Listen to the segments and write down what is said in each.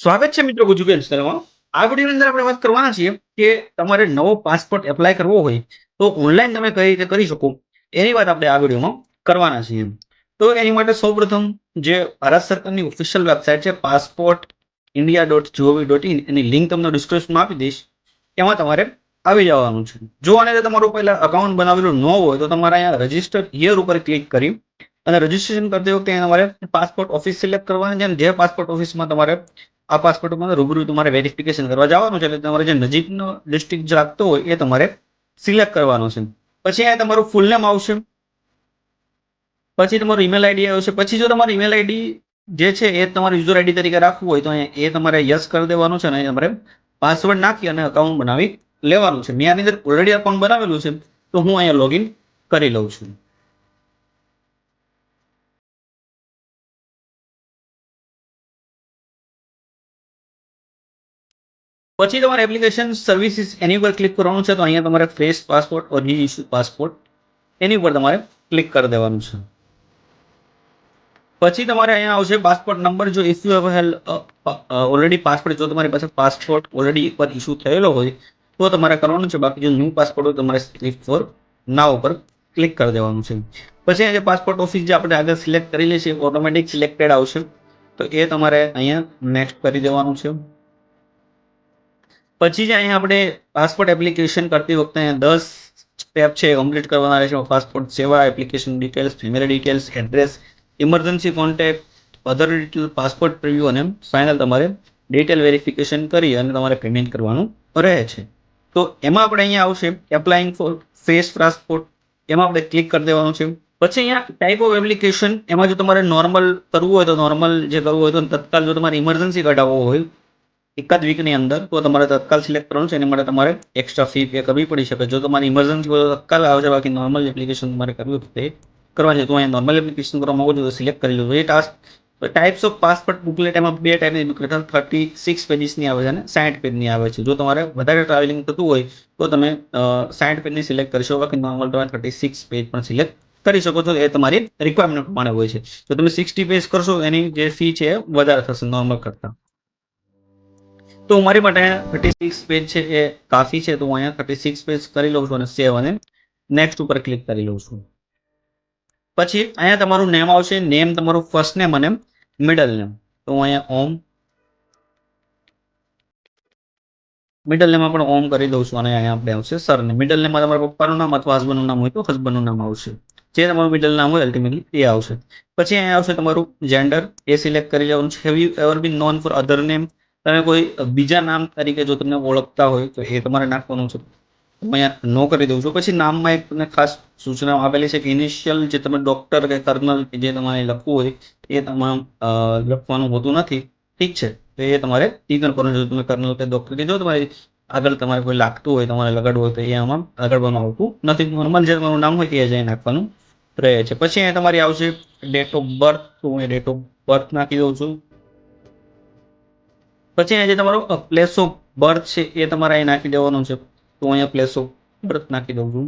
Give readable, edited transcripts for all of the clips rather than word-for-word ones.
સ્વાગત છે મિત્રો ગુજુગેલ ચેનલમાં। આ વિડીયોની અંદર આપણે વાત કરવાના છીએ કે તમારે નવો પાસપોર્ટ એપ્લાય કરવો હોય તો ઓનલાઈન તમે કઈ રીતે કરી શકો એની વાત આપણે આ વિડીયોમાં કરવાના છીએ। તો એની માટે સૌપ્રથમ જે ભારત સરકારની ઓફિશિયલ વેબસાઇટ છે passportindia.gov.in એની લિંક તમને ડિસ્ક્રિપ્શનમાં આપી દઈશ। એમાં તમારે આવી જવાનું છે। જો આને તમારું પહેલા અકાઉન્ટ બનાવેલું ન હોય તો તમારે અહીંયા રજિસ્ટર હિયર ઉપર ક્લિક કરી અને રજીસ્ટ્રેશન કરતી વખતે તમારે પાસપોર્ટ ઓફિસ સિલેક્ટ કરવાની છે। જે પાસપોર્ટ ઓફિસમાં તમારે આ પાસપોર્ટમાં રૂબરૂ તમારે વેરિફિકેશન કરવા જવાનું છે એટલે તમારે જે નજીકનો ડિસ્ટ્રિક્ટ જે લાગતો હોય એ તમારે સિલેક્ટ કરવાનો છે। પછી અહીંયા તમારું ફૂલ નેમ આવશે, પછી તમારું ઈમેલ આઈડી આવશે। પછી જો તમારું ઈમેલ આઈડી જે છે એ તમારે યુઝર આઈડી તરીકે રાખવું હોય તો અહીંયા એ તમારે યસ કરી દેવાનું છે અને તમારે પાસવર્ડ નાખી અને અકાઉન્ટ બનાવી લેવાનું છે। મેં આની અંદર ઓલરેડી અકાઉન્ટ બનાવેલું છે તો હું અહીંયા લોગિન કરી લઉં છું। પછી તમારે એપ્લિકેશન સર્વિસીસ એની ઉપર ક્લિક કરવાનું છે। તો અહીંયા તમારે ફ્રેશ પાસપોર્ટ ઓર રી ઇસ્યુ પાસપોર્ટ એની ઉપર તમારે ક્લિક કરી દેવાનું છે। પછી તમારે અહીંયા આવશે પાસપોર્ટ નંબર। જો if you have already passport, જો તમારી પાસે પાસપોર્ટ ઓલરેડી પર ઇસ્યુ થયેલો હોય તો તમારે કરવાનું છે। બાકી જો ન્યૂ પાસપોર્ટ હોય તમારે ક્લિક ફોર નાવ ઉપર ક્લિક કરી દેવાનું છે। પછી અહીંયા જે પાસપોર્ટ ઓફિસ જે આપણે આગળ સિલેક્ટ કરી લઈએ છીએ ઓટોમેટિક સિલેક્ટેડ આવશે તો એ તમારે અહીંયા નેક્સ્ટ કરી દેવાનું છે। પછી જ અહીંયા આપણે પાસપોર્ટ એપ્લિકેશન કરતી વખતે 10 સ્ટેપ છે કમ્પ્લીટ કરવાના રહેશે। Passport Seva, application details, family details, address, emergency contact, other detail, passport preview અને ફાઇનલ તમારે ડિટેલ વેરિફિકેશન કરી અને તમારે પેમેન્ટ કરવાનું રહે છે। તો એમાં આપણે અહીંયા આવશે એપ્લાઇંગ ફોર ફેસ પાસપોર્ટ, એમાં આપણે ક્લિક કરી દેવાનું છે। પછી અહીંયા ટાઈપ ઓફ એપ્લિકેશન, એમાં જો તમારે નોર્મલ કરવું હોય તો નોર્મલ જે કરવું હોય તો તત્કાલ, જો તમારે ઇમરજન્સી કઢાવવો હોય એકાદ વીકની અંદર તો તમારે તત્કાલ સિલેક્ટ કરવાનું છે। એના માટે તમારે એક્સ્ટ્રા ફી પે કરવી પડી શકે। જો તમારી ઇમરજન્સી હોય તો તત્કાલ આવે છે, બાકી નોર્મલ એપ્લિકેશન તમારે કરવી હોય તે કરવા છે। તો અહીંયા નોર્મલ એપ્લિકેશન કરવા માંગો છો તો સિલેક્ટ કરી લો। એ ટાઈપ્સ ઓફ પાસપોર્ટ બુકલેટ, એમાં બે ટાઈપની બુકલેટ 36 પેજીસની આવે છે અને 60 પેજની આવે છે। જો તમારે વધારે ટ્રાવેલિંગ થતું હોય તો તમે 60 પેજની સિલેક્ટ કરશો, બાકી નોર્મલ તમે 36 પેજ પણ સિલેક્ટ કરી શકો છો। એ તમારી રિક્વાયરમેન્ટ પ્રમાણે હોય છે। જો તમે 60 પેજ કરશો એની જે ફી છે એ વધારે થશે નોર્મલ કરતાં। તો મારી માટે 36 પેજ છે એ કાફી છે, તો હું અહીંયા 36 પેજ કરી લઉં છું અને સેવ અને નેક્સ્ટ ઉપર ક્લિક કરી લઉં છું। પછી અહીંયા તમારું નેમ આવશે, નેમ તમારું ફર્સ્ટ નેમ અને મિડલ નેમ। તો હું અહીંયા ઓમ, મિડલ નેમ આપણે ઓમ કરી દઉં છું અને અહીંયા આપણે આવશે સરનેમ। મિડલ નેમમાં તમારા પપ્પાનું નામ અથવા હસબન્ડનું નામ હોય તો હસબન્ડનું નામ આવશે। જે તમારું મિડલ નામ હોય અલ્ટિમેટલી એ આવશે। પછી અહીંયા આવશે તમારું જેન્ડર, એ સિલેક્ટ કરી લેવાનું છે। Have you ever been known for other name, તમે કોઈ બીજા નામ તરીકે જો તમને ઓળખતા હોય તો એ તમારે નાખવાનું છે। હું અહીંયા નો કરી દઉં છું। પછી નામમાં એક તમને ખાસ સૂચના આપેલી છે કે ઇનિશિયલ જે તમે ડોક્ટર કે કર્નલ કે જે તમારે લખવું હોય એ તમામ લખવાનું હોતું નથી, ઠીક છે। તો એ તમારે ઇગ્નોર કરવાનું છે। તમે કર્નલ કે ડોક્ટર કે જો તમારી આગળ તમારે કોઈ લાગતું હોય, તમારે લગાડવું હોય તો એ આમાં લગાડવાનું આવતું નથી। નોર્મલ જે તમારું નામ હોય તે જ નાખવાનું રહે છે। પછી અહીંયા તમારી આવશે ડેટ ઓફ બર્થ, તો હું ડેટ ઓફ બર્થ નાખી દઉં છું। પછી અહીંયા જે તમારો પ્લેસ ઓફ બર્થ છે એ તમારે અહીં નાખી દેવાનું છે। તો અહીંયા પ્લેસ ઓફ બર્થ નાખી દઉં છું।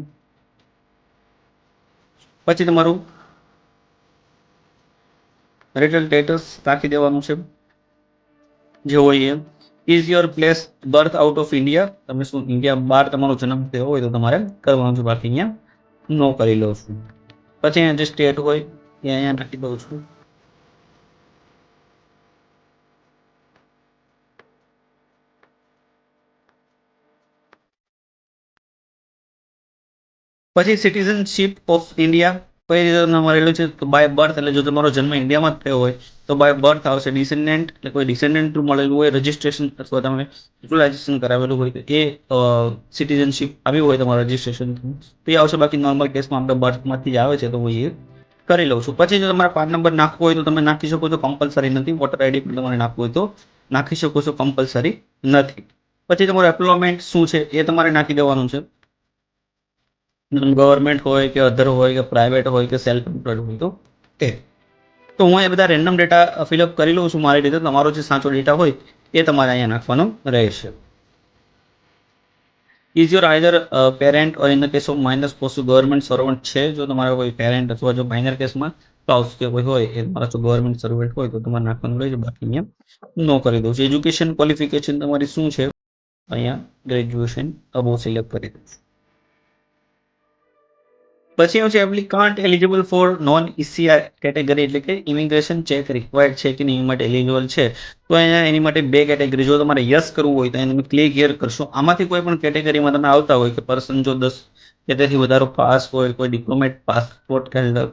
પછી તમારું મેરિટલ સ્ટેટસ નાખી દેવાનું છે જે હોય એ। Is your place birth out of India, તમે શું ઇન્ડિયા બહાર તમારો જન્મ થયો હોય તો તમારે કરવાનું છે, બાકી અહીંયા નો કરી લઉં છું। પછી અહીંયા જે સ્ટેટ હોય એ અહીંયા નાખી દઉં છું। પછી સિટીઝનશીપ ઓફ ઇન્ડિયા કઈ રીતે મળેલું છે તો બાય બર્થ, એટલે જો તમારો જન્મ ઇન્ડિયામાં જ થયો હોય તો બાય બર્થ આવશે। ડિસેન્ડન્ટ એટલે કોઈ ડિસેન્ડન્ટ મળેલું હોય, રજિસ્ટ્રેશન અથવા તમે નેચરલાઇઝેશન કરાવેલું હોય તો એ સિટીઝનશીપ આવ્યું હોય તમારું રજિસ્ટ્રેશન તો એ આવશે। બાકી નોર્મલ કેસમાં આપણે બર્થમાંથી જ આવે છે તો હું એ કરી લઉં છું। પછી જો તમારે પાન નંબર નાખવો હોય તો તમે નાખી શકો છો, કમ્પલસરી નથી। વોટર આઈડી પણ તમારે નાખવું હોય તો નાખી શકો છો, કમ્પલસરી નથી। પછી તમારું એમ્પ્લોયમેન્ટ શું છે એ તમારે નાખી દેવાનું છે। ગવર્મેન્ટ હોય કે અધર હોય કે પ્રાઇવેટ હોય કે સેલ્ફ એમ્પ્લોયડ હોય તો એ તો હું એ બધા રેન્ડમ ડેટા ફિલઅપ કરી લઉં છું મારી રીતે। તમારો જે સાચો ડેટા હોય એ તમારે અહીંયા નાખવાનો રહેશે। Is your either parent or in the case of minor post government servant છે, જો તમારો કોઈ પેરેન્ટ અથવા જો માઇનર કેસમાં સ્પાઉસ કે કોઈ હોય એ તમારા જો ગવર્મેન્ટ સર્વન્ટ હોય તો તમારે નાખવાનું રહેશે, બાકી અહીંયા નો કરી દઉં છું. એજ્યુકેશન ક્વોલિફિકેશન તમારી શું છે, અહીંયા ગ્રેજ્યુએશન અબોવ સિલેક્ટ કરી દઉં છું. પછી એવું છે એપ્લિકાન્ટ એલિજિબલ ફોર નોન ઈસીઆર કેટેગરી, એટલે કે ઇમિગ્રેશન ચેક રિક્વાયર્ડ છે કે નહીં એ માટે એલિજિબલ છે. તો અહીંયા એની માટે બે કેટેગરી, જો તમારે યસ કરવું હોય તો એને તમે ક્લિક હિયર કરશો. આમાંથી કોઈ પણ કેટેગરીમાં તમે આવતા હોય કે પર્સન જો 10 કે તેથી વધારે પાસ હોય, કોઈ ડિપ્લોમેટ પાસપોર્ટ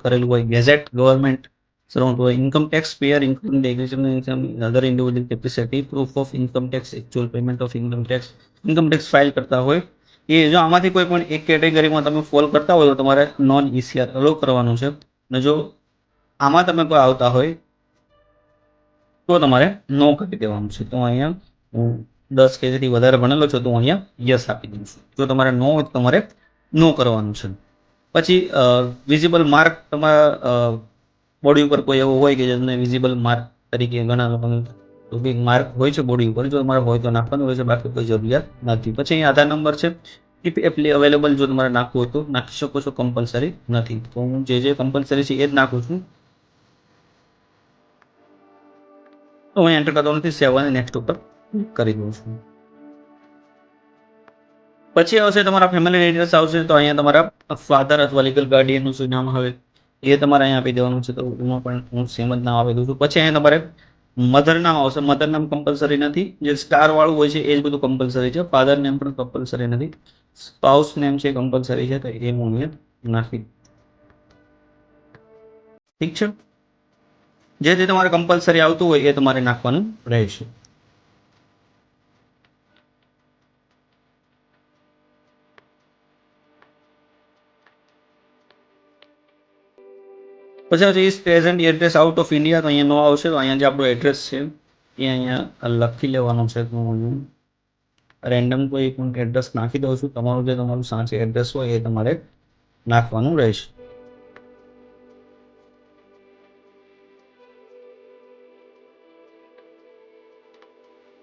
કરેલું હોય, ગેઝેટ ગવર્મેન્ટ સર્વન્ટ હોય, income tax payer including income other individual capacity, proof of income tax, actual payment of income tax file કરતા હોય, એ જો આમાંથી કોઈ પણ એક કેટેગરીમાં તમે ફોલ કરતા હોય તો તમારે નોન ઈસીઆર અલો કરવાનું છે. અને જો આમાં તમે કોઈ આવતા હોય તો તમારે નો કરી દેવાનું છે. તો અહીંયા હું 10 કે તેથી વધારે ભણેલો છું તો હું અહીંયા યસ આપી દઉં છું. જો તમારે નો હોય તો તમારે નો કરવાનું છે. પછી વિઝિબલ માર્ક તમારા બોડી ઉપર કોઈ એવો હોય કે જેને વિઝિબલ માર્ક તરીકે ઘણા લોકોને માર્ક હોય છે બોડી ઉપર, જો તમારે હોય તો નાખવાનું હોય છે, બાકી કોઈ જરૂરિયાત નથી. પછી અહીં આધાર નંબર છે, ઇફ એપ્લી અવેલેબલ, જો તમારે નાખવું હોય તો નાખી શકો છો, કમ્પલસરી નથી. તો હું જે કમ્પલસરી છે એ જ નાખું છું. તો હું એન્ટર કરતો નથી, સેવ અને નેક્સ્ટ ઉપર કરી દઉં છું. પછી આવશે તમારા ફેમિલી ડિટેલ્સ આવશે, તો અહીંયા તમારા ફાધર અથવા લીગલ ગાર્ડિયનનું શું નામ હવે એ તમારે અહીંયા આપી દેવાનું છે, તો એમાં પણ હું સેમ જ નામ આપી દઉં છું. પછી અહીંયા તમારે મધર નામ આવશે, મધર નામ કમ્પલસરી નથી, જે સ્ટાર વાળું હોય છે એ જ બધું કમ્પલસરી છે. ફાધર નેમ પણ કમ્પલસરી નથી, સ્પાઉસ નેમ છે કમ્પલસરી છે, તો એ હું નાખી. ઠીક છે, જે તમારે કમ્પલસરી આવતું હોય એ તમારે નાખવાનું રહેશે. પછી આવશે is present address out of India, તો અહીંયા નો આવશે. તો અહીંયા જે આપણું એડ્રેસ છે એ અહીંયા લખી લેવાનું છે. તો હું રેન્ડમ કોઈ પણ એડ્રેસ નાખી દઉં છું. તમારું સાચું એડ્રેસ હોય એ તમારે નાખવાનું રહેશે.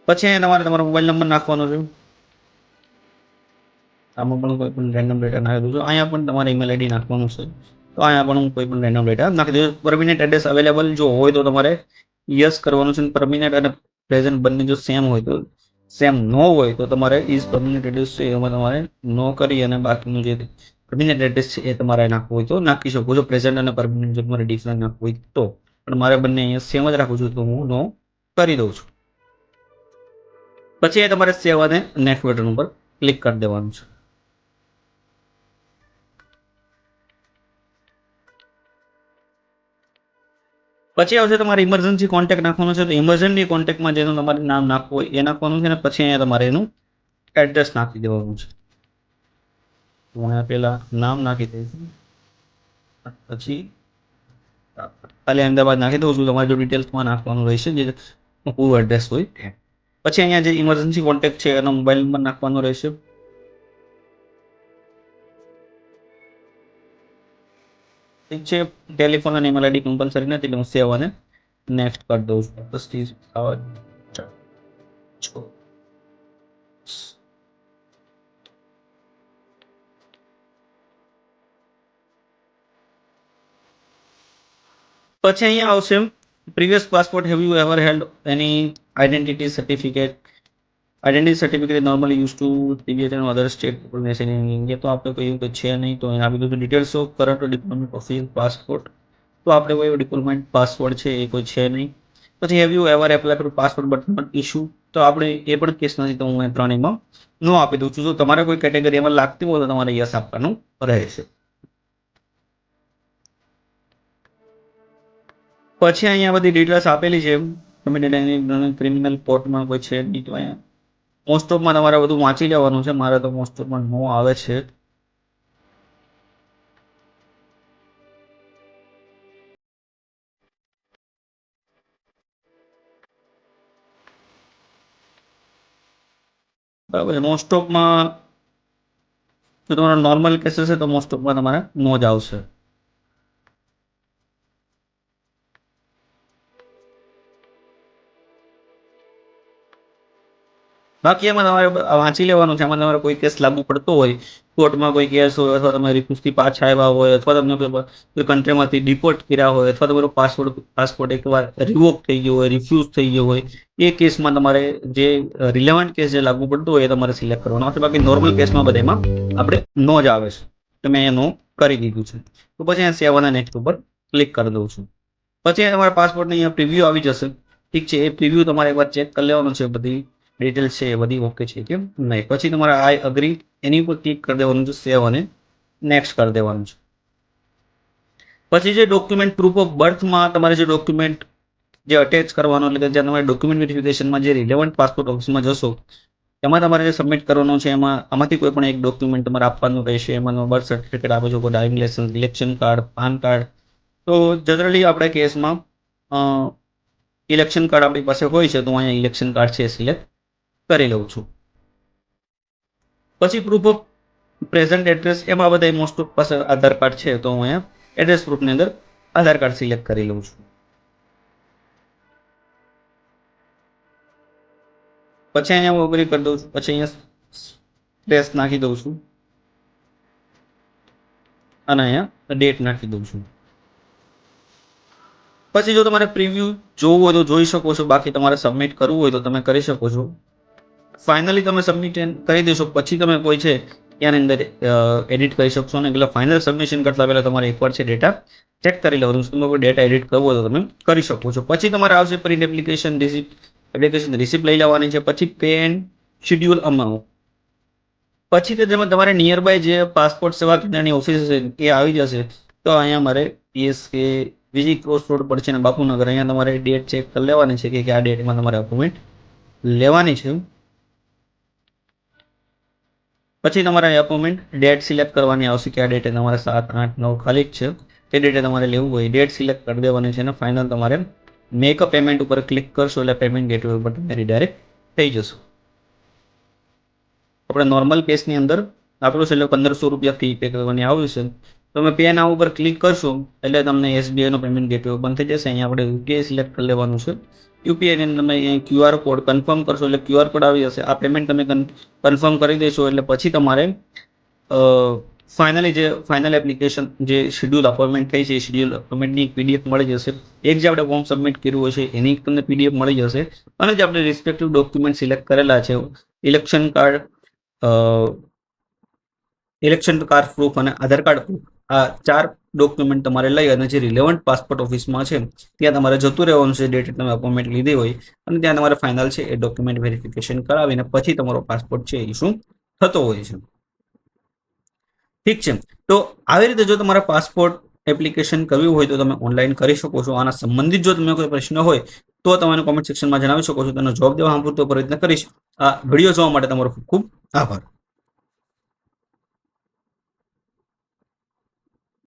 પછી અહીંયા તમારો મોબાઈલ નંબર નાખવાનો છે. આમાં પણ કોઈ પણ રેન્ડમ ડેટા નાખી દઉં છું. અહીંયા પણ તમારે ઈમેલ આઈડી નાખવાનું છે. તો અહીંયા પણ હું કોઈ પણ રેન્ડમ ડેટા નાખી દઉં. પરમિનન્ટ એડ્રેસ અવેલેબલ જો હોય તો તમારે યસ કરવાનું છે. પરમિનન્ટ અને પ્રેઝન્ટ બંને જો સેમ હોય તો સેમ, નો હોય તો તમારે ઇઝ પરમિનન્ટ એડ્રેસ છે એમાં તમારે નો કરી અને બાકીનું જે પરમિનન્ટ એડ્રેસ છે એ તમારે નાખવું હોય તો નાખી શકો છો. પ્રેઝન્ટ અને પરમિનન્ટ જો તમારે ડિફરન્ટ નાખવું હોય તો, પણ મારે બંને અહીંયા સેમ જ રાખું છું, તો હું નો કરી દઉં છું. પછી એ તમારે સેવ અને નેક્સ્ટ બટન ઉપર ક્લિક કરી દેવાનું છે. પછી આવશે તમારે ઇમરજન્સી કોન્ટેક્ટ નાખવાનો છે. તો ઇમરજન્સી કોન્ટેક્ટમાં જેનું તમારે નામ નાખવું હોય એ નાખવાનું છે, અને પછી અહીંયા તમારે એનું એડ્રેસ નાખી દેવાનું છે. હું અહીંયા પહેલા નામ નાખી દઈશ, પછી ખાલી અમદાવાદ નાખી દઉં છું. તમારે જો ડિટેલ્સમાં નાખવાનું રહેશે, જે પૂરું એડ્રેસ હોય. પછી અહીંયા જે ઇમરજન્સી કોન્ટેક્ટ છે એનો મોબાઈલ નંબર નાખવાનો રહેશે. ઠીક છે, ટેલિફોન અને ઈમેલ આઈડી કમ્પલસરી નથી, એટલે હું સેવ અને નેક્સ્ટ કરી દઉં છું. 10 પછી અહીંયા આવશે previous passport, have you ever held any identity certificate. Identity certificate normally use to previous and other state India. તો આપણે કોઈ એવું છે નહીં, તો એના બધું details of current deployment office passport, તો આપણે કોઈ ડિપ્લોમેન્ટ પાસપોર્ટ છે એ કોઈ છે નહીં. પછી have you ever apply for passport but not issue, તો આપણે એ પણ કેસ નથી, તો હું એ ત્રણેયમાં નો આપી દઉં છું. જો તમારે કોઈ કેટેગરી એમાં લાગતી હોય તો તમારે યસ આપવાનું રહેશે. પછી અહીંયા બધી ડિટેલ્સ આપેલી છે, તમે ક્રિમિનલ કોર્ટમાં કોઈ છે નહીં, તો અહીંયા મોસ્ટ ઓફમાં તમારે બધું વાંચી લેવાનું છે. મારે તો મોસ્ટ ઓફમાં નો આવે છે. બરાબર છે, મોસ્ટ ઓફમાં જો તમારા નોર્મલ કેસીસ છે તો મોસ્ટ ઓફમાં તમારે નો જ આવશે. બાકી એમાં તમારે વાંચી લેવાનું છે. એમાં તમારે કોઈ કેસ લાગુ પડતો હોય, કોર્ટમાં કોઈ કેસ હોય, અથવા તમે રિફ્યુઝથી પાછા આવ્યા હોય, અથવા તમને કોઈ કન્ટ્રીમાંથી ડિપોર્ટ કર્યા હોય, અથવા તમારો પાસપોર્ટ એકવાર રિવોક થઈ ગયો હોય, રિફ્યુઝ થઈ ગયો હોય, એ કેસમાં તમારે જે રિલેવન્ટ કેસ જે લાગુ પડતો હોય એ તમારે સિલેક્ટ કરવાનો છે. બાકી નોર્મલ કેસમાં બધામાં આપણે નો જ આવે છે. તો મેં એનું કરી દીધું છે. તો પછી અહીંયા સેવ અને નેક્સ્ટ ઉપર ક્લિક કરી દઉં છું. પછી તમારા પાસપોર્ટની અહીંયા પ્રિવ્યૂ આવી જશે. ઠીક છે, એ પ્રિવ્યૂ તમારે એકવાર ચેક કરી લેવાનું છે. બધી ડિટેલ્સ છે એ બધી ઓકે છે કેમ નહીં. પછી તમારે આઈ અગ્રી એની ઉપર ક્લિક કરી દેવાનું છે, સેવ અને નેક્સ્ટ કરી દેવાનું છે. પછી જે ડોક્યુમેન્ટ પ્રૂફ ઓફ બર્થમાં તમારે જે ડોક્યુમેન્ટ જે અટેચ કરવાનો, એટલે કે જ્યાં તમારે ડોક્યુમેન્ટ વેરિફિકેશનમાં જે રિલેવન્ટ પાસપોર્ટ ઓફિસમાં જશો એમાં તમારે જે સબમિટ કરવાનું છે, એમાં આમાંથી કોઈ પણ એક ડોક્યુમેન્ટ તમારે આપવાનું રહેશે. એમાં બર્થ સર્ટિફિકેટ આપો છો, driving licence, election card, PAN card. તો જનરલી આપણે કેસમાં ઇલેક્શન કાર્ડ આપણી પાસે હોય છે, તો હું અહીંયા ઇલેક્શન કાર્ડ છે સિલેક્ટ કરી લઉં છું. પછી પ્રૂફ ઓફ પ્રેઝન્ટ એડ્રેસ, એમાં બધા મોસ્ટ ઓફ પાસે આધાર કાર્ડ છે, તો હું અહીંયા એડ્રેસ પ્રૂફની અંદર આધાર કાર્ડ સિલેક્ટ કરી લઉં છું. પછી અહીંયા હું અગ્રી કરી દઉં છું. પછી અહીંયા સ્પેસ નાખી દઉં છું અને અહીંયા ડેટ નાખી દઉં છું. પછી જો તમારે પ્રિવ્યૂ જોવું હોય તો જોઈ શકો છો, બાકી તમારે સબમિટ કરવું હોય તો તમે કરી શકો છો. ફાઇનલી તમે સબમિટ કરી દેશો પછી તમે કોઈ છે ત્યાંની અંદર એડિટ કરી શકશો. અને એટલે ફાઇનલ સબમિશન કરતા પહેલાં તમારે એકવાર છે ડેટા ચેક કરી લેવાનું છે. તમે કોઈ ડેટા એડિટ કરવો હોય તો તમે કરી શકો છો. પછી તમારે આવશે પ્રિન્ટ એપ્લિકેશન રિસિપ્ટ લઈ લેવાની છે. પછી પે એન્ડ શેડ્યુલ અમાઉન્ટ. પછી તે જેમાં તમારે નિયર બાય જે પાસપોર્ટ સેવા કેન્દ્રની ઓફિસ છે એ આવી જશે. તો અહીંયા મારે PSK બીજી ક્રોસ રોડ પર છે ને બાપુનગર, અહીંયા તમારે ડેટ ચેક કરી લેવાની છે કે આ ડેટમાં તમારે અપોઇન્ટમેન્ટ લેવાની છે. પછી તમારે અપોઇન્ટમેન્ટ ડેટ સિલેક્ટ કરવાની આવશે કે આ ડેટે તમારે 7, 8, 9 ખાલી જ છે, તે ડેટે તમારે લેવું હોય ડેટ સિલેક્ટ કરી દેવાની છે. અને ફાઇનલ તમારે મેક અ પેમેન્ટ ઉપર ક્લિક કરશો એટલે પેમેન્ટ ગેટવે ઉપર તમે રિડાયરેક્ટ થઈ જશો. આપણે નોર્મલ કેસની અંદર આપણું છે એટલે 1500 રૂપિયા ફી પે કરવાની આવ્યું છે. તમે પે નાવ ઉપર ક્લિક કરશો એટલે તમને SBIનો પેમેન્ટ ગેટવે ઓપન થઈ જશે. અહીંયા આપણે UPI સિલેક્ટ કરી લેવાનું છે. UPI ની અંદર તમે અહીંયા QR કોડ કન્ફર્મ કરશો એટલે QR કોડ આવી જશે. આ પેમેન્ટ તમે કન્ફર્મ કરી દેશો એટલે પછી તમારે ફાઇનલ એપ્લિકેશન જે શેડ્યુલ અપોઇન્ટમેન્ટ થઈ છે એ શેડ્યુલ અપોઇન્ટમેન્ટની PDF મળી જશે. એક જે આપણે ફોર્મ સબમિટ કર્યું હોય છે એની તમને PDF મળી જશે. અને જે આપણે રિસ્પેક્ટિવ ડોક્યુમેન્ટ સિલેક્ટ કરેલા છે, ઇલેક્શન કાર્ડ પ્રૂફ અને આધાર કાર્ડ પ્રૂફ, આ 4 ડોક્યુમેન્ટ તમારે લઈ અને જે રિલેવન્ટ પાસપોર્ટ ઓફિસમાં છે ત્યાં તમારે જતું રહેવાનું છે ડેટ તમે અપોઇન્ટમેન્ટ લીધી હોય. અને ત્યાં તમારે ફાઇનલ છે એ ડોક્યુમેન્ટ વેરિફિકેશન કરાવીને પછી તમારો પાસપોર્ટ છે એ ઇસ્યુ થતો હોય છે. ઠીક છે, તો આવી રીતે જો તમારા પાસપોર્ટ એપ્લિકેશન કરવું હોય તો તમે ઓનલાઈન કરી શકો છો. આના સંબંધિત જો તમને કોઈ પ્રશ્ન હોય તો તમે કોમેન્ટ સેક્શનમાં જણાવી શકો છો. તેનો જવાબ દેવા હું પૂરતો પ્રયત્ન કરીશ. આ વિડીયો જોવા માટે તમારો ખૂબ ખૂબ આભાર.